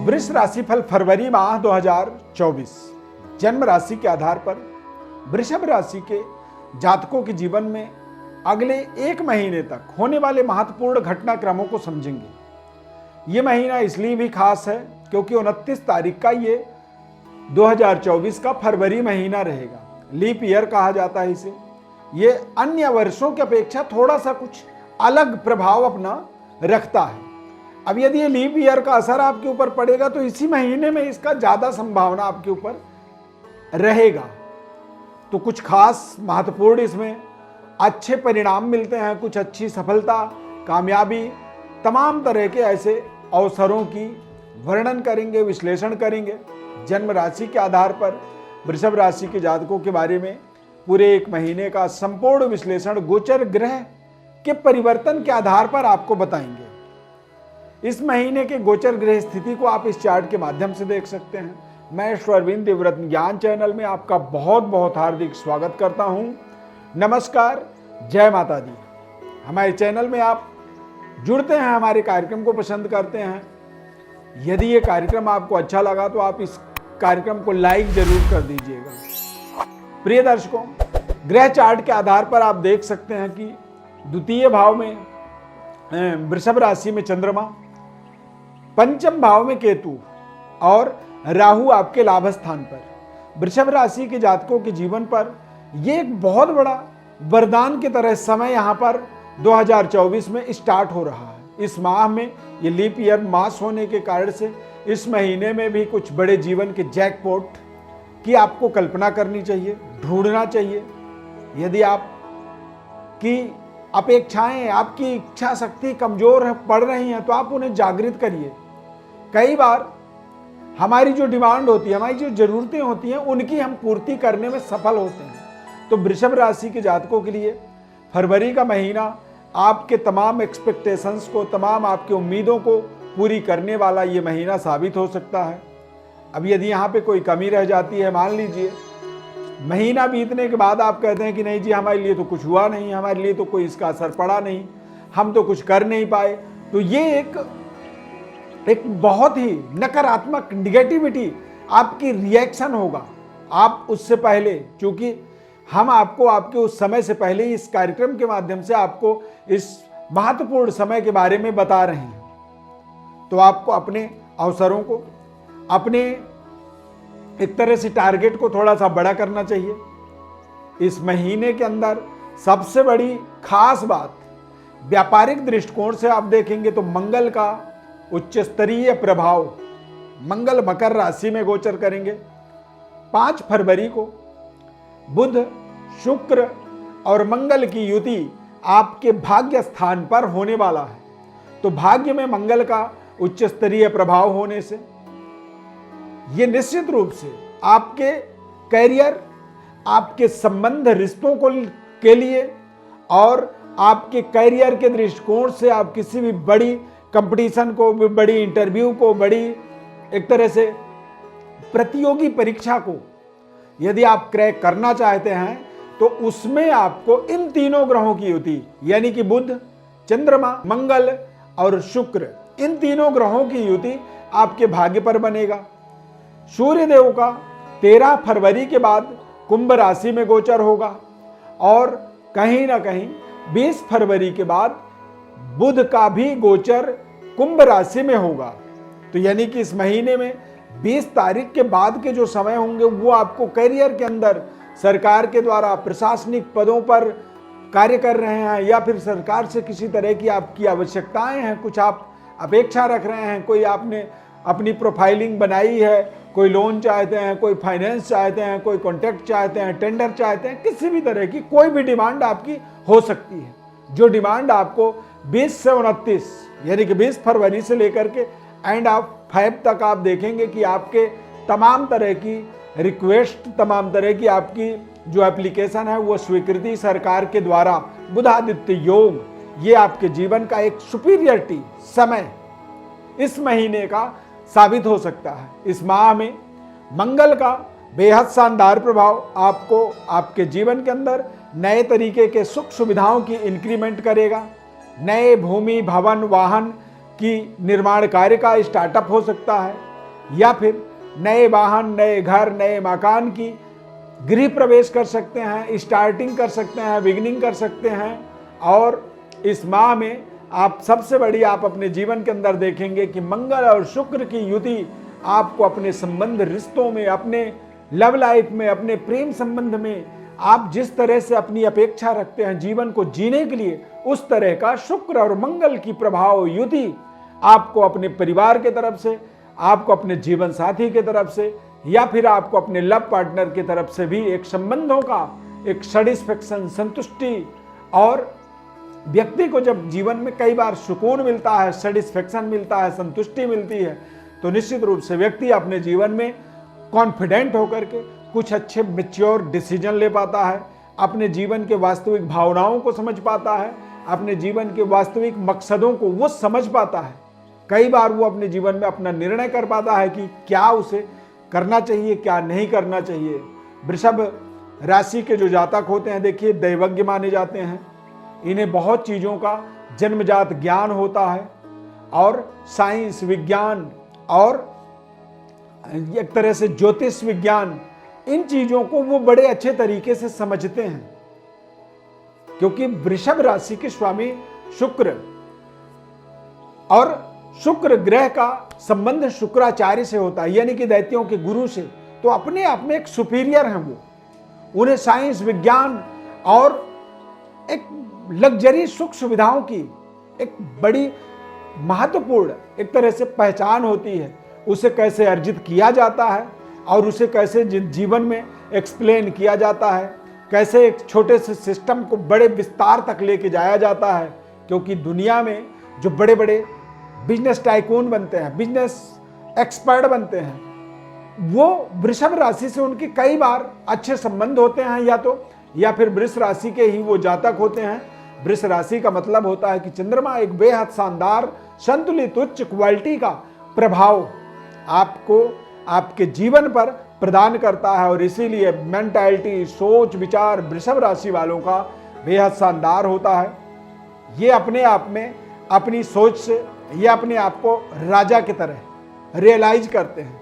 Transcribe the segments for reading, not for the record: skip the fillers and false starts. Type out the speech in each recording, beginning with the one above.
वृष राशिफल फरवरी माह 2024 जन्म राशि के आधार पर वृषभ राशि के जातकों के जीवन में अगले एक महीने तक होने वाले महत्वपूर्ण घटनाक्रमों को समझेंगे। ये महीना इसलिए भी खास है क्योंकि 29 तारीख का ये 2024 का फरवरी महीना रहेगा। लीप ईयर कहा जाता है इसे। ये अन्य वर्षों की अपेक्षा थोड़ा सा कुछ अलग प्रभाव अपना रखता है। अब यदि ये लीप ईयर का असर आपके ऊपर पड़ेगा तो इसी महीने में इसका ज्यादा संभावना आपके ऊपर रहेगा। तो कुछ खास महत्वपूर्ण इसमें अच्छे परिणाम मिलते हैं, कुछ अच्छी सफलता, कामयाबी, तमाम तरह के ऐसे अवसरों की वर्णन करेंगे, विश्लेषण करेंगे। जन्म राशि के आधार पर वृषभ राशि के जातकों के बारे में पूरे एक महीने का संपूर्ण विश्लेषण गोचर ग्रह के परिवर्तन के आधार पर आपको बताएंगे। इस महीने के गोचर ग्रह स्थिति को आप इस चार्ट के माध्यम से देख सकते हैं। मैं श्वर्विंद देवव्रत ज्ञान चैनल में आपका बहुत बहुत हार्दिक स्वागत करता हूं। नमस्कार, जय माता दी। हमारे चैनल में आप जुड़ते हैं, हमारे कार्यक्रम को पसंद करते हैं। यदि ये कार्यक्रम आपको अच्छा लगा तो आप इस कार्यक्रम को लाइक जरूर कर दीजिएगा। प्रिय दर्शकों, ग्रह चार्ट के आधार पर आप देख सकते हैं कि द्वितीय भाव में वृषभ राशि में चंद्रमा, पंचम भाव में केतु और राहु आपके लाभ स्थान पर। वृषभ राशि के जातकों के जीवन पर यह एक बहुत बड़ा वरदान की तरह समय यहां पर 2024 में स्टार्ट हो रहा है। इस माह में ये लीप ईयर मास होने के कारण से इस महीने में भी कुछ बड़े जीवन के जैकपॉट की आपको कल्पना करनी चाहिए, ढूंढना चाहिए। यदि आप की अपेक्षाएं, आपकी इच्छा शक्ति कमजोर पड़ रही हैं तो आप उन्हें जागृत करिए। कई बार हमारी जो डिमांड होती है, हमारी जो जरूरतें होती हैं, उनकी हम पूर्ति करने में सफल होते हैं। तो वृषभ राशि के जातकों के लिए फरवरी का महीना आपके तमाम एक्सपेक्टेशंस को, तमाम आपकी उम्मीदों को पूरी करने वाला ये महीना साबित हो सकता है। अब यदि यहाँ पे कोई कमी रह जाती है, मान लीजिए महीना बीतने के बाद आप कहते हैं कि नहीं जी, हमारे लिए तो कुछ हुआ नहीं, हमारे लिए तो कोई इसका असर पड़ा नहीं, हम तो कुछ कर नहीं पाए, तो ये एक बहुत ही नकारात्मक नेगेटिविटी आपकी रिएक्शन होगा। आप उससे पहले, चूंकि हम आपको आपके उस समय से पहले इस कार्यक्रम के माध्यम से आपको इस महत्वपूर्ण समय के बारे में बता रहे हैं, तो आपको अपने अवसरों को, अपने एक तरह से टारगेट को थोड़ा सा बड़ा करना चाहिए। इस महीने के अंदर सबसे बड़ी खास बात, व्यापारिक दृष्टिकोण से आप देखेंगे तो मंगल का उच्च स्तरीय प्रभाव, मंगल मकर राशि में गोचर करेंगे। 5 फरवरी को बुध, शुक्र और मंगल की युति आपके भाग्य स्थान पर होने वाला है। तो भाग्य में मंगल का उच्च स्तरीय प्रभाव होने से ये निश्चित रूप से आपके करियर, आपके संबंध रिश्तों के लिए और आपके करियर के दृष्टिकोण से आप किसी भी बड़ी कंपटीशन को, बड़ी इंटरव्यू को, बड़ी एक तरह से प्रतियोगी परीक्षा को यदि आप क्रैक करना चाहते हैं तो उसमें आपको इन तीनों ग्रहों की युति, यानी कि बुध, चंद्रमा, मंगल और शुक्र, इन तीनों ग्रहों की युति आपके भाग्य पर बनेगा। सूर्य देव का 13 फरवरी के बाद कुंभ राशि में गोचर होगा और कहीं ना कहीं 20 फरवरी के बाद बुध का भी गोचर कुंभ राशि में होगा। तो यानी कि इस महीने में 20 तारीख के बाद के जो समय होंगे वो आपको करियर के अंदर सरकार के द्वारा प्रशासनिक पदों पर कार्य कर रहे हैं या फिर सरकार से किसी तरह की आपकी आवश्यकताएं हैं, कुछ आप अपेक्षा रख रहे हैं, कोई आपने अपनी प्रोफाइलिंग बनाई है, कोई लोन चाहते हैं, कोई फाइनेंस चाहते हैं, कोई कॉन्ट्रैक्ट चाहते हैं, टेंडर चाहते हैं, किसी भी तरह की कोई भी डिमांड आपकी हो सकती है। जो डिमांड आपको 20 से 29 यानी कि 20 फरवरी से लेकर के एंड ऑफ 5 तक आप देखेंगे कि आपके तमाम तरह की रिक्वेस्ट, तमाम तरह की आपकी जो एप्लीकेशन है वो स्वीकृति सरकार के द्वारा, बुधादित्य योग, ये आपके जीवन का एक सुपीरियरिटी समय इस महीने का साबित हो सकता है। इस माह में मंगल का बेहद शानदार प्रभाव आपको आपके जीवन के अंदर नए तरीके के सुख सुविधाओं की इंक्रीमेंट करेगा। नए भूमि, भवन, वाहन की निर्माण कार्य का स्टार्टअप हो सकता है। या फिर नए वाहन, नए घर, नए मकान की गृह प्रवेश कर सकते हैं, स्टार्टिंग कर सकते हैं, बिगिनिंग कर सकते हैं। और इस माह में आप सबसे बड़ी आप अपने जीवन के अंदर देखेंगे कि मंगल और शुक्र की युति आपको अपने संबंध, रिश्तों में, अपने लव लाइफ में, अपने प्रेम संबंध में आप जिस तरह से अपनी अपेक्षा रखते हैं जीवन को जीने के लिए, उस तरह का शुक्र और मंगल की प्रभाव युति आपको अपने परिवार के तरफ से, आपको अपने जीवन साथी के तरफ से, या फिर आपको अपने लव पार्टनर की तरफ से भी एक संबंधों का एक सेटिस्फेक्शन, संतुष्टि। और व्यक्ति को जब जीवन में कई बार सुकून मिलता है, सेटिस्फेक्शन मिलता है, संतुष्टि मिलती है, तो निश्चित रूप से व्यक्ति अपने जीवन में कॉन्फिडेंट होकर के कुछ अच्छे मैच्योर डिसीजन ले पाता है, अपने जीवन के वास्तविक भावनाओं को समझ पाता है, अपने जीवन के वास्तविक मकसदों को वो समझ पाता है। कई बार वो अपने जीवन में अपना निर्णय कर पाता है कि क्या उसे करना चाहिए, क्या नहीं करना चाहिए। वृषभ राशि के जो जातक होते हैं, देखिए दैवज्ञ माने जाते हैं। इन्हें बहुत चीज़ों का जन्मजात ज्ञान होता है और साइंस, विज्ञान और एक तरह से ज्योतिष विज्ञान, इन चीज़ों को वो बड़े अच्छे तरीके से समझते हैं, क्योंकि वृषभ राशि के स्वामी शुक्र, और शुक्र ग्रह का संबंध शुक्राचार्य से होता है, यानी कि दैत्यों के गुरु से। तो अपने आप में एक सुपीरियर हैं वो, उन्हें साइंस, विज्ञान और एक लग्जरी सुख सुविधाओं की एक बड़ी महत्वपूर्ण एक तरह से पहचान होती है। उसे कैसे अर्जित किया जाता है और उसे कैसे जीवन में एक्सप्लेन किया जाता है, कैसे एक छोटे से सिस्टम को बड़े विस्तार तक लेके जाया जाता है। क्योंकि दुनिया में जो बड़े बड़े बिजनेस टाइकून बनते हैं, बिजनेस एक्सपर्ट बनते हैं, वो वृषभ राशि से उनके कई बार अच्छे संबंध होते हैं, या फिर वृष राशि के ही वो जातक होते हैं। वृष राशि का मतलब होता है कि चंद्रमा एक बेहद शानदार, संतुलित, उच्च क्वालिटी का प्रभाव आपको आपके जीवन पर प्रदान करता है, और इसीलिए मेंटालिटी, सोच, विचार वृषभ राशि वालों का बेहद शानदार होता है। ये अपने आप में अपनी सोच से ये अपने आप को राजा की तरह रियलाइज करते हैं,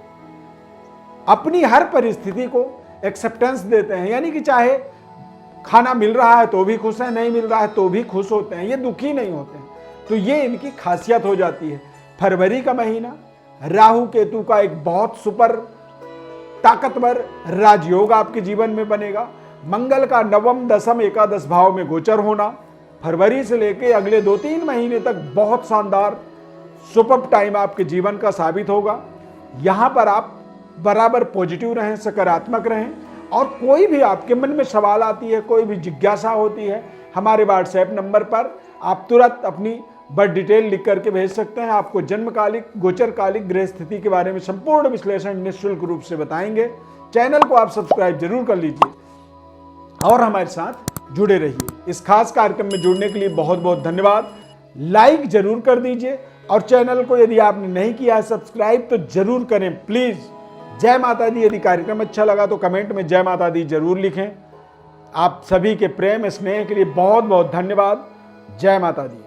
अपनी हर परिस्थिति को एक्सेप्टेंस देते हैं, यानी कि चाहे खाना मिल रहा है तो भी खुश हैं, नहीं मिल रहा है तो भी खुश होते हैं, ये दुखी नहीं होते हैं। तो ये इनकी खासियत हो जाती है। फरवरी का महीना राहु केतु का एक बहुत सुपर ताकतवर राजयोग आपके जीवन में बनेगा। मंगल का नवम, दसम, एकादश भाव में गोचर होना फरवरी से लेके अगले 2-3 महीने तक बहुत शानदार सुपर टाइम आपके जीवन का साबित होगा। यहाँ पर आप बराबर पॉजिटिव रहें, सकारात्मक रहें, और कोई भी आपके मन में सवाल आती है, कोई भी जिज्ञासा होती है, हमारे व्हाट्सएप नंबर पर आप तुरंत अपनी बर्थ डिटेल लिख करके भेज सकते हैं। आपको जन्मकालिक, गोचरकालिक ग्रह स्थिति के बारे में संपूर्ण विश्लेषण निःशुल्क रूप से बताएंगे। चैनल को आप सब्सक्राइब जरूर कर लीजिए और हमारे साथ जुड़े रहिए। इस खास कार्यक्रम में जुड़ने के लिए बहुत बहुत धन्यवाद। लाइक जरूर कर दीजिए, और चैनल को यदि आपने नहीं किया है सब्सक्राइब तो जरूर करें प्लीज। जय माता दी। यदि कार्यक्रम अच्छा लगा तो कमेंट में जय माता दी जरूर लिखें। आप सभी के प्रेम स्नेह के लिए बहुत बहुत धन्यवाद। जय माता दी।